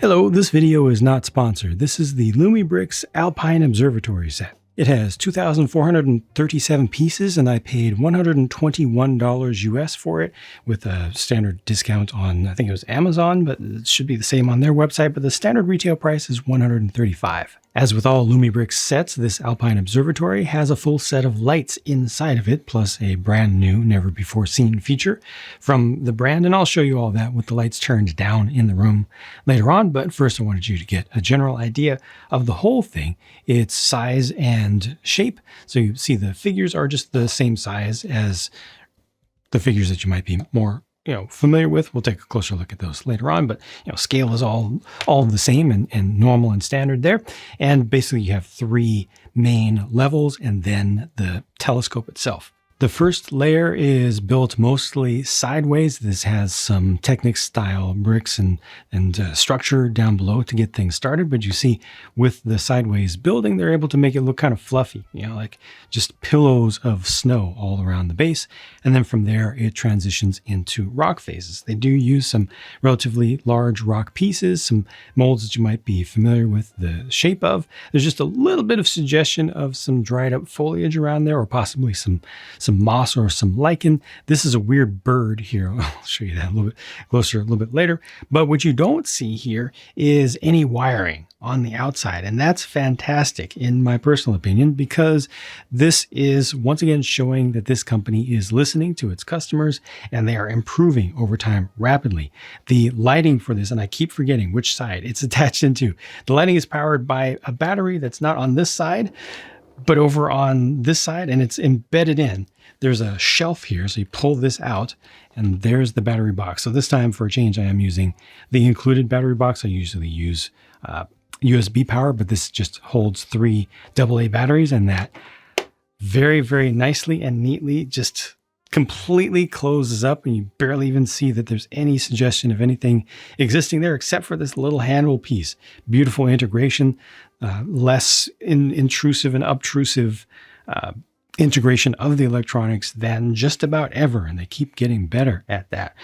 Hello, this video is not sponsored. This is the Lumibricks Alpine Observatory set. It has 2,437 pieces and I paid $121 US for it with a standard discount on, I think it was Amazon, but it should be the same on their website, but the standard retail price is $135. As with all Lumibricks sets, this Alpine Observatory has a full set of lights inside of it, plus a brand new, never before seen feature from the brand, and I'll show you all that with the lights turned down in the room later on. But first I wanted you to get a general idea of the whole thing, its size and shape. So you see the figures are just the same size as the figures that you might be more familiar with. We'll take a closer look at those later on, but scale is all the same and normal and standard there. And basically you have three main levels and then the telescope itself. The first layer is built mostly sideways. This has some Technic style bricks and structure down below to get things started. But you see with the sideways building, they're able to make it look kind of fluffy, like just pillows of snow all around the base. And then from there, it transitions into rock phases. They do use some relatively large rock pieces, some molds that you might be familiar with the shape of. There's just a little bit of suggestion of some dried up foliage around there, or possibly some moss or some lichen. This is a weird bird here. I'll show you that a little bit closer a little bit later. But what you don't see here is any wiring on the outside. And that's fantastic in my personal opinion, because this is once again showing that this company is listening to its customers and they are improving over time rapidly. The lighting for this, and I keep forgetting which side it's attached into. The lighting is powered by a battery that's not on this side, but over on this side, and it's embedded in. There's a shelf here, so you pull this out and there's the battery box. So this time for a change, I am using the included battery box. I usually use USB power, but this just holds 3 AA batteries, and that very, very nicely and neatly just completely closes up, and you barely even see that there's any suggestion of anything existing there except for this little handle piece. Beautiful integration, less intrusive and obtrusive integration of the electronics than just about ever, and they keep getting better at that.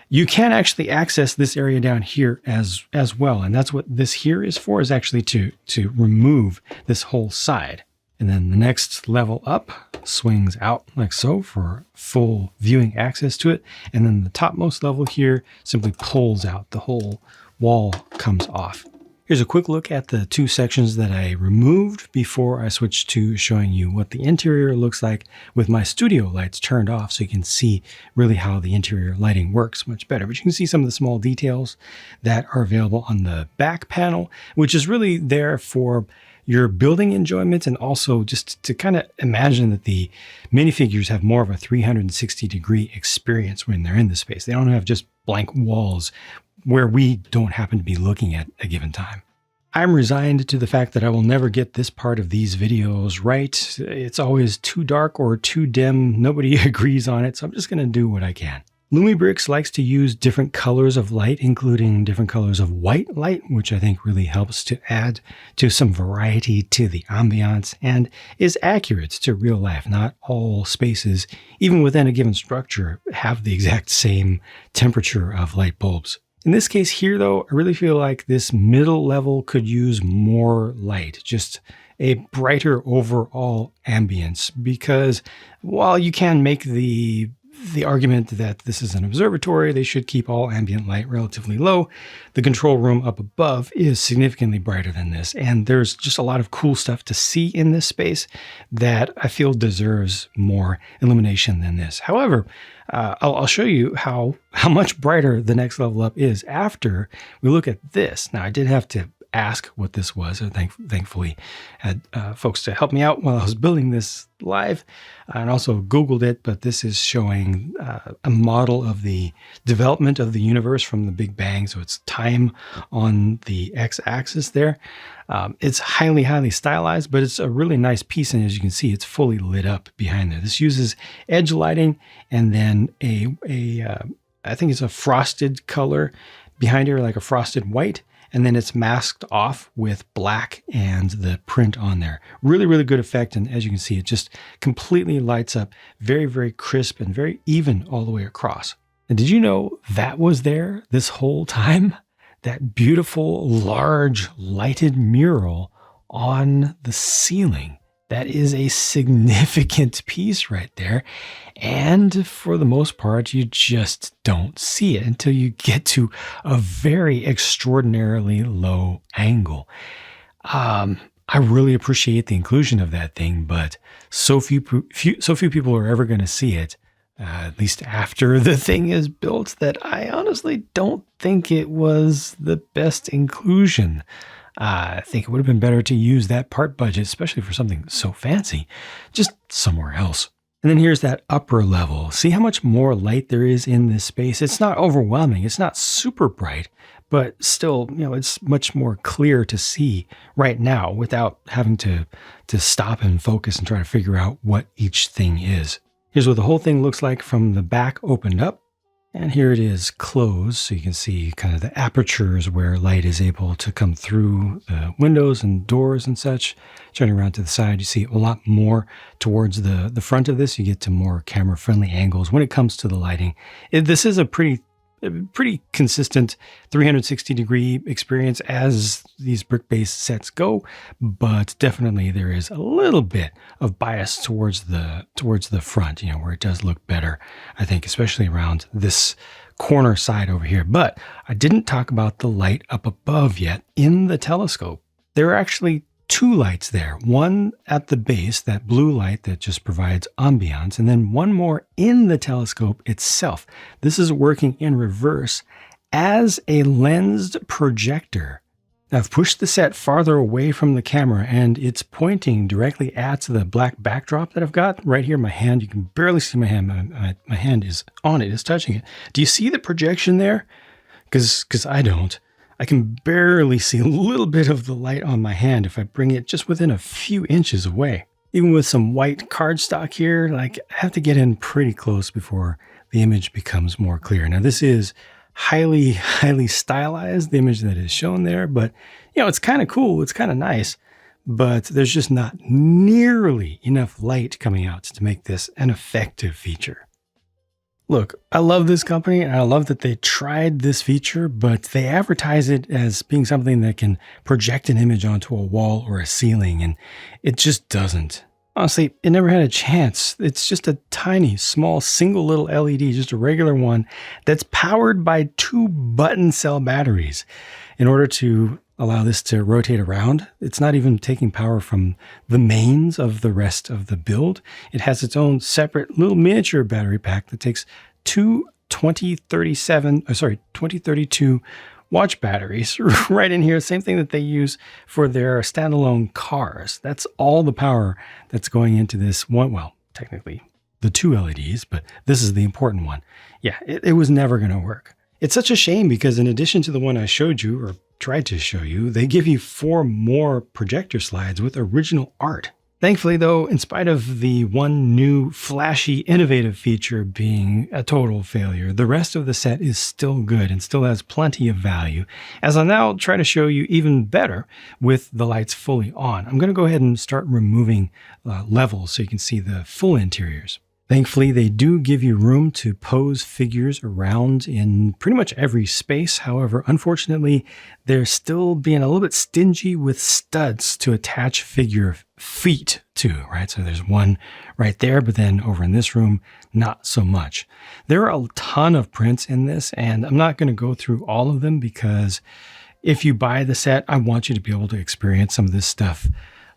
You can actually access this area down here as well, and that's what this here is for, is actually to remove this whole side. And then the next level up swings out like so for full viewing access to it. And then the topmost level here simply pulls out. The whole wall comes off. Here's a quick look at the 2 sections that I removed before I switched to showing you what the interior looks like with my studio lights turned off, so you can see really how the interior lighting works much better. But you can see some of the small details that are available on the back panel, which is really there for your building enjoyment, and also just to kind of imagine that the minifigures have more of a 360-degree experience when they're in the space. They don't have just blank walls where we don't happen to be looking at a given time. I'm resigned to the fact that I will never get this part of these videos right. It's always too dark or too dim. Nobody agrees on it, so I'm just going to do what I can. Lumibricks likes to use different colors of light, including different colors of white light, which I think really helps to add to some variety to the ambiance and is accurate to real life. Not all spaces, even within a given structure, have the exact same temperature of light bulbs. In this case here, though, I really feel like this middle level could use more light, just a brighter overall ambience, because while you can make the argument that this is an observatory, they should keep all ambient light relatively low, the control room up above is significantly brighter than this. And there's just a lot of cool stuff to see in this space that I feel deserves more illumination than this. However, I'll show you how much brighter the next level up is after we look at this. Now, I did have to ask what this was. I thankfully had folks to help me out while I was building this live, and also Googled it, but this is showing a model of the development of the universe from the Big Bang. So it's time on the x-axis there. It's highly stylized, but it's a really nice piece, and as you can see, it's fully lit up behind there. This uses edge lighting and then I think it's a frosted color behind here, like a frosted white. And then it's masked off with black and the print on there. Really, really good effect. And as you can see, it just completely lights up very, very crisp and very even all the way across. And did you know that was there this whole time? that beautiful, large, lighted mural on the ceiling. That is a significant piece right there. And for the most part, you just don't see it until you get to a very extraordinarily low angle. I really appreciate the inclusion of that thing, but so few people are ever going to see it, at least after the thing is built, that I honestly don't think it was the best inclusion. I think it would have been better to use that part budget, especially for something so fancy, just somewhere else. And then here's that upper level. See how much more light there is in this space? It's not overwhelming. It's not super bright, but still, it's much more clear to see right now without having to stop and focus and try to figure out what each thing is. Here's what the whole thing looks like from the back opened up. And here it is closed, so you can see kind of the apertures where light is able to come through the windows and doors and such. Turning around to the side, you see a lot more towards the front of this. You get to more camera-friendly angles when it comes to the lighting. This is a pretty consistent 360-degree experience as these brick-based sets go, but definitely there is a little bit of bias towards the front, where it does look better, I think, especially around this corner side over here. But I didn't talk about the light up above yet in the telescope. There are actually two lights there, one at the base, that blue light that just provides ambiance, and then one more in the telescope itself. This is working in reverse as a lensed projector. I've pushed the set farther away from the camera and it's pointing directly at the black backdrop that I've got right here in my hand. You can barely see my hand. My hand is on it, it's touching it. Do you see the projection there? Because I don't. I can barely see a little bit of the light on my hand if I bring it just within a few inches away. Even with some white cardstock here, I have to get in pretty close before the image becomes more clear. Now this is highly stylized, the image that is shown there, but it's kind of cool, it's kind of nice, but there's just not nearly enough light coming out to make this an effective feature. Look, I love this company and I love that they tried this feature, but they advertise it as being something that can project an image onto a wall or a ceiling, and it just doesn't. Honestly, it never had a chance. It's just a tiny, small, single little LED, just a regular one, that's powered by 2 button cell batteries. In order to allow this to rotate around, it's not even taking power from the mains of the rest of the build. It has its own separate little miniature battery pack that takes 2 2032 watch batteries right in here. Same thing that they use for their standalone cars. That's all the power that's going into this one. Well, technically the 2 LEDs, but this is the important one. Yeah, it was never going to work. It's such a shame because in addition to the one I showed you or tried to show you, they give you 4 more projector slides with original art. Thankfully, though, in spite of the one new flashy, innovative feature being a total failure, the rest of the set is still good and still has plenty of value, as I'll now try to show you even better with the lights fully on. I'm going to go ahead and start removing levels so you can see the full interiors. Thankfully, they do give you room to pose figures around in pretty much every space. However, unfortunately, they're still being a little bit stingy with studs to attach figure feet to, right? So there's one right there, but then over in this room, not so much. There are a ton of prints in this, and I'm not going to go through all of them because if you buy the set, I want you to be able to experience some of this stuff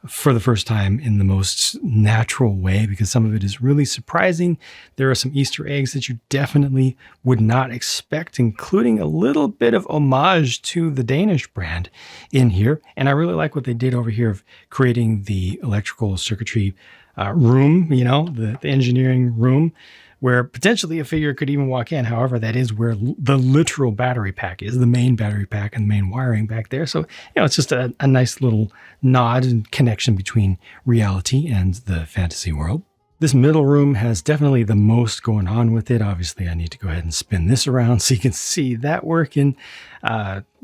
for the first time in the most natural way, because some of it is really surprising. There are some Easter eggs that you definitely would not expect, including a little bit of homage to the Danish brand in here. And I really like what they did over here of creating the electrical circuitry room, the engineering room, where potentially a figure could even walk in. However, that is where the literal battery pack is, the main battery pack and the main wiring back there. So, it's just a nice little nod and connection between reality and the fantasy world. This middle room has definitely the most going on with it. Obviously, I need to go ahead and spin this around so you can see that working.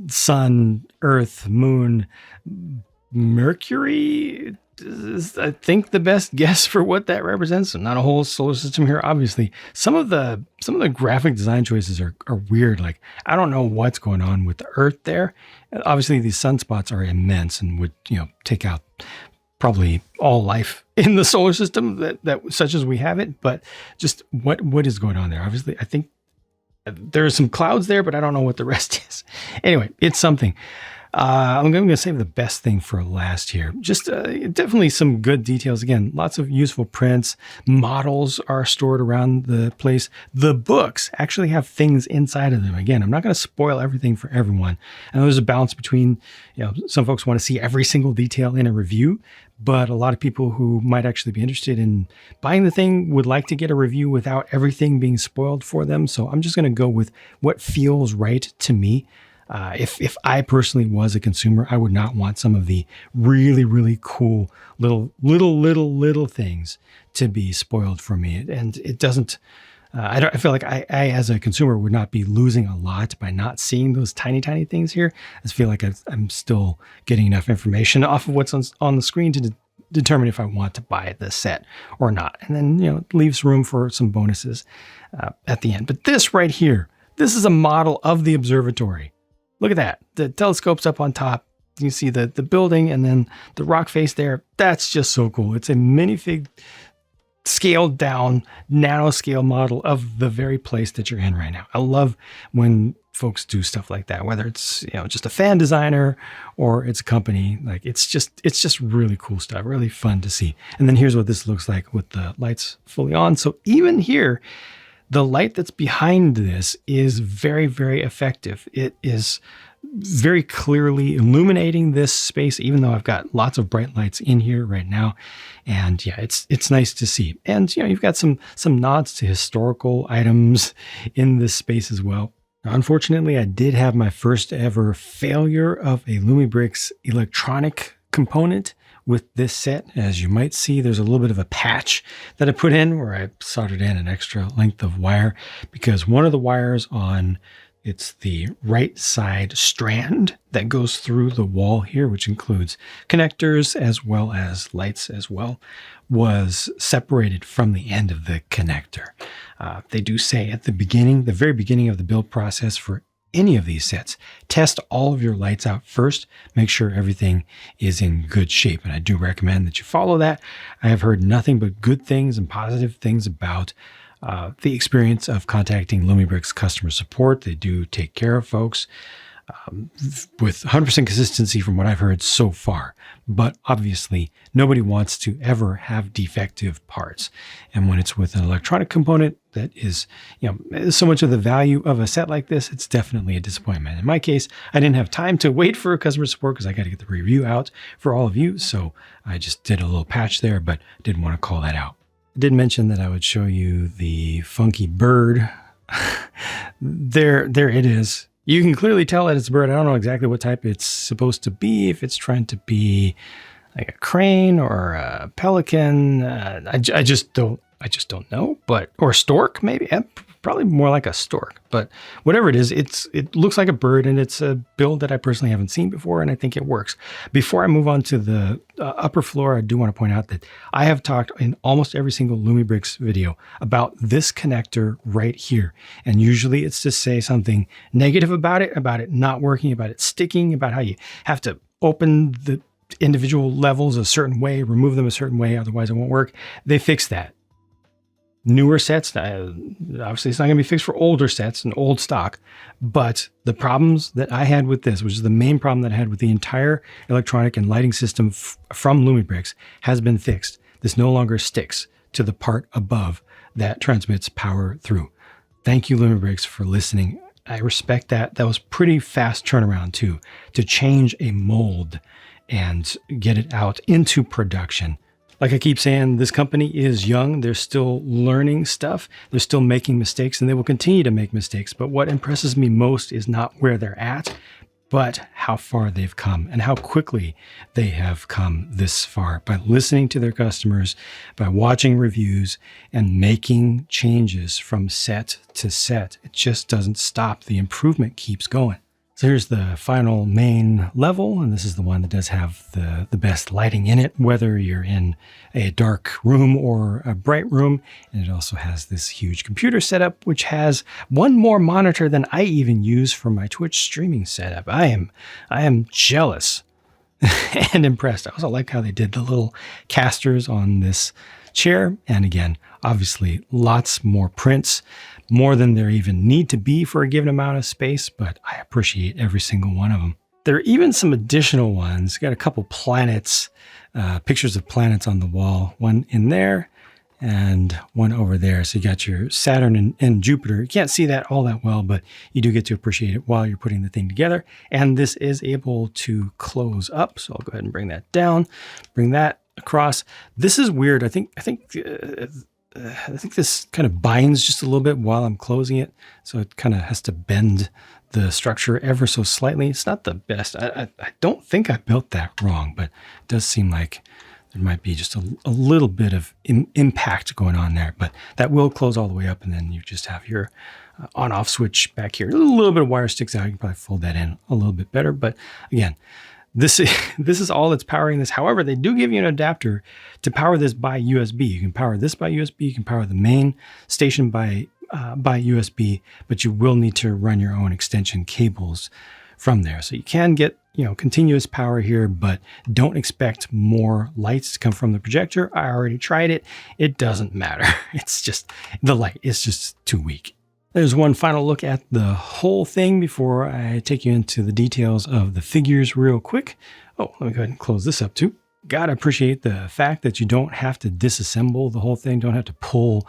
Sun, Earth, Moon, Mercury, is, I think, the best guess for what that represents. Not a whole solar system here, obviously. Some of the graphic design choices are weird. Like, I don't know what's going on with the Earth there. Obviously, these sunspots are immense and would, take out probably all life in the solar system that such as we have it. But just what is going on there? Obviously, I think there are some clouds there, but I don't know what the rest is. Anyway, it's something. I'm going to save the best thing for last here. Just definitely some good details. Again, lots of useful prints. Models are stored around the place. The books actually have things inside of them. Again, I'm not going to spoil everything for everyone. I know there's a balance between, some folks want to see every single detail in a review, but a lot of people who might actually be interested in buying the thing would like to get a review without everything being spoiled for them. So I'm just going to go with what feels right to me. If I personally was a consumer, I would not want some of the really, really cool little things to be spoiled for me. And it doesn't, I feel like I, as a consumer, would not be losing a lot by not seeing those tiny things here. I just feel like I'm still getting enough information off of what's on the screen to determine if I want to buy the set or not. And then, it leaves room for some bonuses at the end. But this right here, this is a model of the observatory. Look at that. The telescope's up on top. You see the building and then the rock face there. That's just so cool. It's a minifig scaled down nanoscale model of the very place that you're in right now. I love when folks do stuff like that, whether it's, just a fan designer or it's a company. Like it's just really cool stuff, really fun to see. And then here's what this looks like with the lights fully on. So even here, the light that's behind this is very, very effective. It is very clearly illuminating this space, even though I've got lots of bright lights in here right now. And yeah, it's nice to see. And you've got some nods to historical items in this space as well. Now, unfortunately, I did have my first ever failure of a Lumibricks electronic component with this set. As you might see, there's a little bit of a patch that I put in where I soldered in an extra length of wire because one of the wires on it's the right side strand that goes through the wall here, which includes connectors as well as lights as well, was separated from the end of the connector. They do say at the very beginning of the build process for any of these sets, test all of your lights out first, make sure everything is in good shape. And I do recommend that you follow that. I have heard nothing but good things and positive things about the experience of contacting Lumibricks customer support. They do take care of folks with 100% consistency from what I've heard so far. But obviously, nobody wants to ever have defective parts. And when it's with an electronic component that is, so much of the value of a set like this, it's definitely a disappointment. In my case, I didn't have time to wait for customer support because I got to get the review out for all of you. So I just did a little patch there, but didn't want to call that out. I did mention that I would show you the funky bird. There it is. You can clearly tell that it's a bird. I don't know exactly what type it's supposed to be. If it's trying to be like a crane or a pelican, I just don't know. Or a stork, maybe. Probably more like a stork. But whatever it is, it looks like a bird, and it's a build that I personally haven't seen before, and I think it works. Before I move on to the upper floor, I do want to point out that I have talked in almost every single Lumibricks video about this connector right here. And usually it's to say something negative about it not working, about it sticking, about how you have to open the individual levels a certain way, remove them a certain way, otherwise it won't work. They fixed that. Newer sets, obviously it's not going to be fixed for older sets and old stock, but the problems that I had with this, which is the main problem that I had with the entire electronic and lighting system from Lumibricks, has been fixed. This no longer sticks to the part above that transmits power through. Thank you, Lumibricks, for listening. I respect that. That was pretty fast turnaround too, to change a mold and get it out into production. Like I keep saying, this company is young. They're still learning stuff. They're still making mistakes, and they will continue to make mistakes. But what impresses me most is not where they're at, but how far they've come and how quickly they have come this far by listening to their customers, by watching reviews and making changes from set to set. It just doesn't stop. The improvement keeps going. So here's the final main level, and this is the one that does have the best lighting in it, whether you're in a dark room or a bright room. And it also has this huge computer setup, which has one more monitor than I even use for my Twitch streaming setup. I am jealous and impressed. I also like how they did the little casters on this chair. And again, obviously lots more prints, more than there even need to be for a given amount of space, but I appreciate every single one of them. There are even some additional ones. Got a couple planets, pictures of planets on the wall, one in there and one over there. So you got your Saturn and Jupiter. You can't see that all that well, but you do get to appreciate it while you're putting the thing together. And this is able to close up. So I'll go ahead and bring that down, bring that across. This is weird. I think this kind of binds just a little bit while I'm closing it. So it kind of has to bend the structure ever so slightly. It's not the best. I don't think I built that wrong, but it does seem like there might be just a little bit of impact going on there. But that will close all the way up, and then you just have your on-off switch back here. A little bit of wire sticks out. You can probably fold that in a little bit better. But again, this is all that's powering this. However, they do give you an adapter to power this by USB. You can power this by USB. You can power the main station by USB, but you will need to run your own extension cables from there. So you can get, continuous power here, but don't expect more lights to come from the projector. I already tried it. It doesn't matter. It's just the light is just too weak. There's one final look at the whole thing before I take you into the details of the figures real quick. Oh, let me go ahead and close this up too. Gotta appreciate the fact that you don't have to disassemble the whole thing, don't have to pull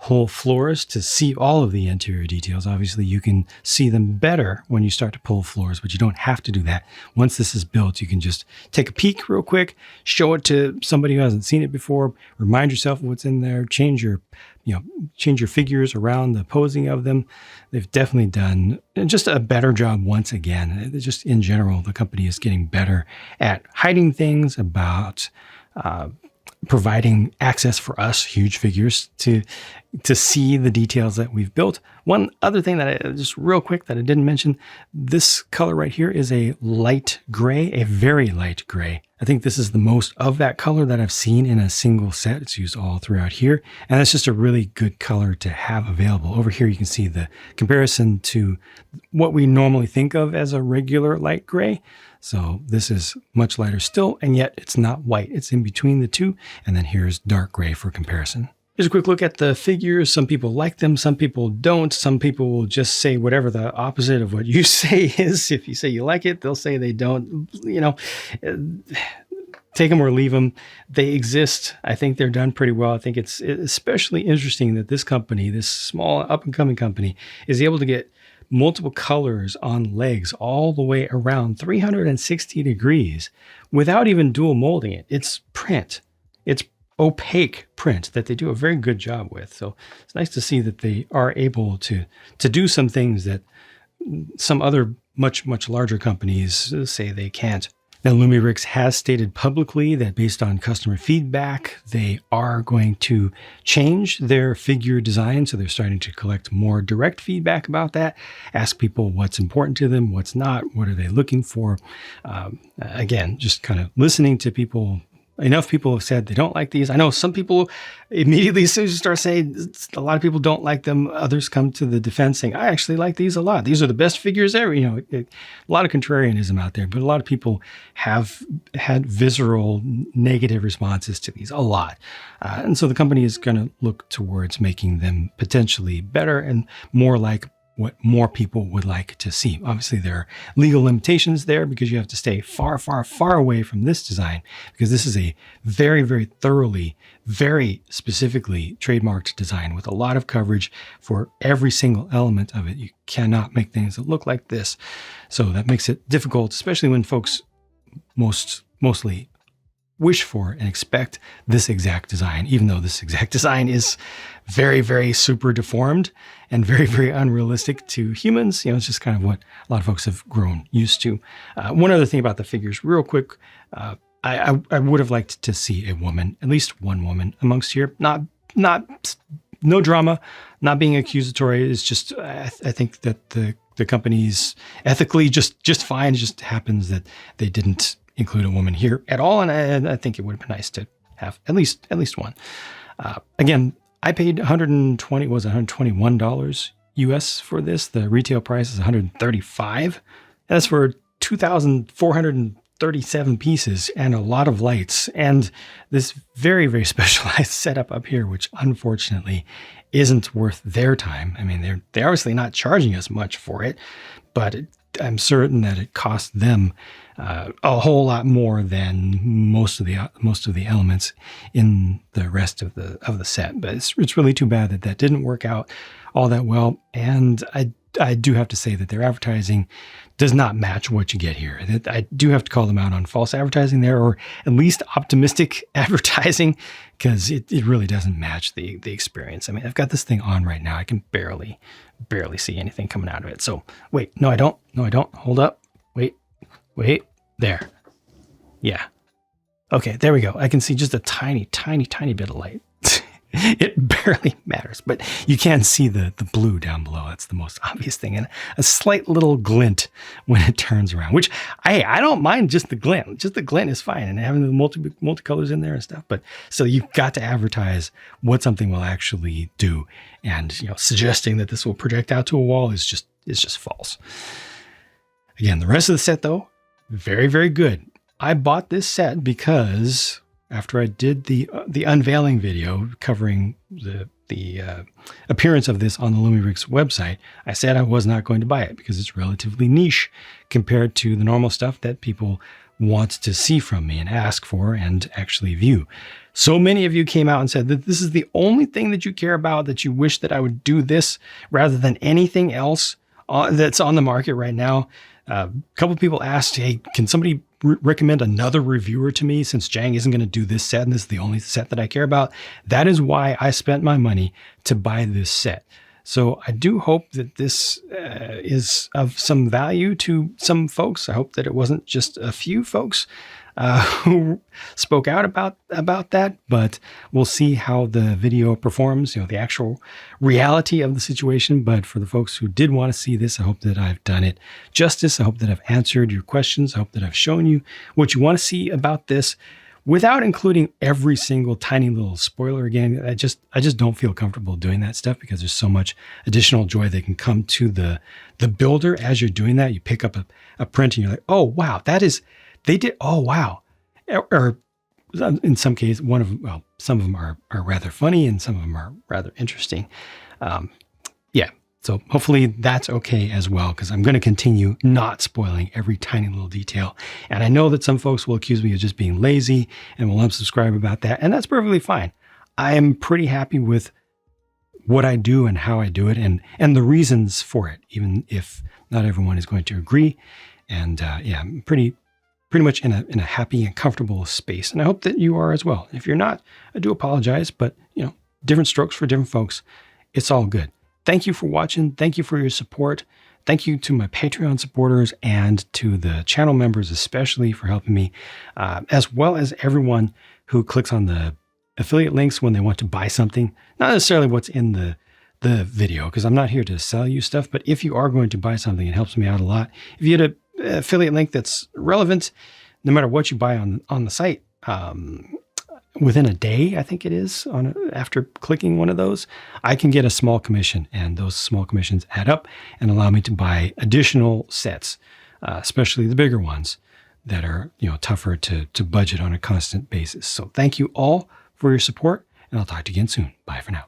whole floors to see all of the interior details. Obviously, you can see them better when you start to pull floors, but you don't have to do that. Once this is built, you can just take a peek real quick, show it to somebody who hasn't seen it before, remind yourself of what's in there, change your figures around the posing of them. They've definitely done just a better job once again. Just in general, the company is getting better at hiding things, about providing access for us, huge figures, to see the details that we've built. One other thing that just real quick that I didn't mention, this color right here is a light gray, a very light gray. I think this is the most of that color that I've seen in a single set. It's used all throughout here. And that's just a really good color to have available. Over here, you can see the comparison to what we normally think of as a regular light gray. So this is much lighter still, and yet it's not white. It's in between the two. And then here's dark gray for comparison. Here's a quick look at the figures. Some people like them, some people don't. Some people will just say whatever the opposite of what you say is. If you say you like it, they'll say they don't. Take them or leave them. They exist. I think they're done pretty well. I think it's especially interesting that this company, this small up-and-coming company, is able to get multiple colors on legs all the way around 360 degrees without even dual molding it. It's print. It's opaque print that they do a very good job with. So it's nice to see that they are able to do some things that some other much larger companies say they can't. Now, Lumibricks has stated publicly that based on customer feedback, they are going to change their figure design. So they're starting to collect more direct feedback about that, ask people what's important to them, what's not, what are they looking for. Again, just kind of listening to people. Enough people have said they don't like these. I know some people immediately, as soon as you start saying a lot of people don't like them, others come to the defense saying, I actually like these a lot. These are the best figures ever. A lot of contrarianism out there, but a lot of people have had visceral negative responses to these, a lot. And so the company is going to look towards making them potentially better and more like what more people would like to see. Obviously, there are legal limitations there because you have to stay far away from this design, because this is a very thoroughly, very specifically trademarked design with a lot of coverage for every single element of it. You cannot make things that look like this. So that makes it difficult, especially when folks mostly wish for and expect this exact design, even though this exact design is very super deformed and very unrealistic to humans. It's just kind of what a lot of folks have grown used to. One other thing about the figures real quick, I would have liked to see a woman, at least one woman amongst here. No drama, not being accusatory. It's just, I think that the the company's ethically just fine. It just happens that they didn't include a woman here at all, and I think it would have been nice to have at least one. Again, I paid $121 US for this. The retail price is $135. That's for 2,437 pieces and a lot of lights and this very, very specialized setup up here, which unfortunately isn't worth their time. I mean, they're obviously not charging us much for it, but I'm certain that it cost them a whole lot more than most of the elements in the rest of the set. But it's really too bad that didn't work out all that well. And I do have to say that their advertising does not match what you get here. I do have to call them out on false advertising there, or at least optimistic advertising, because it really doesn't match the experience. I mean, I've got this thing on right now. I can barely see anything coming out of it. So wait, no, I don't. Hold up. Wait, there. Yeah. Okay, there we go. I can see just a tiny bit of light. It barely matters, but you can see the blue down below. That's the most obvious thing. And a slight little glint when it turns around, which I don't mind just the glint. Just the glint is fine. And having the multicolors in there and stuff. But so you've got to advertise what something will actually do. And, suggesting that this will project out to a wall is just false. Again, the rest of the set, though, very, very good. I bought this set because after I did the unveiling video covering the appearance of this on the Lumibricks website, I said I was not going to buy it because it's relatively niche compared to the normal stuff that people want to see from me and ask for and actually view. So many of you came out and said that this is the only thing that you care about, that you wish that I would do this rather than anything else that's on the market right now. A couple of people asked, hey, can somebody recommend another reviewer to me since Jang isn't going to do this set and this is the only set that I care about? That is why I spent my money to buy this set. So I do hope that this is of some value to some folks. I hope that it wasn't just a few folks who spoke out about that, but we'll see how the video performs, the actual reality of the situation. But for the folks who did want to see this, I hope that I've done it justice. I hope that I've answered your questions. I hope that I've shown you what you want to see about this without including every single tiny little spoiler. Again, I just don't feel comfortable doing that stuff because there's so much additional joy that can come to the builder as you're doing that. You pick up a print and you're like, oh, wow, they did. Oh, wow. Or in some cases, some of them are rather funny and some of them are rather interesting. Yeah. So hopefully that's okay as well, because I'm going to continue not spoiling every tiny little detail. And I know that some folks will accuse me of just being lazy and will unsubscribe about that. And that's perfectly fine. I am pretty happy with what I do and how I do it and the reasons for it, even if not everyone is going to agree. And yeah, I'm pretty much in a happy and comfortable space. And I hope that you are as well. If you're not, I do apologize, but different strokes for different folks. It's all good. Thank you for watching. Thank you for your support. Thank you to my Patreon supporters and to the channel members, especially for helping me, as well as everyone who clicks on the affiliate links when they want to buy something. Not necessarily what's in the video, because I'm not here to sell you stuff, but if you are going to buy something, it helps me out a lot. If you had an affiliate link that's relevant, no matter what you buy on the site, within a day, I think it is, after clicking one of those, I can get a small commission, and those small commissions add up and allow me to buy additional sets, especially the bigger ones that are tougher to budget on a constant basis. So thank you all for your support, and I'll talk to you again soon. Bye for now.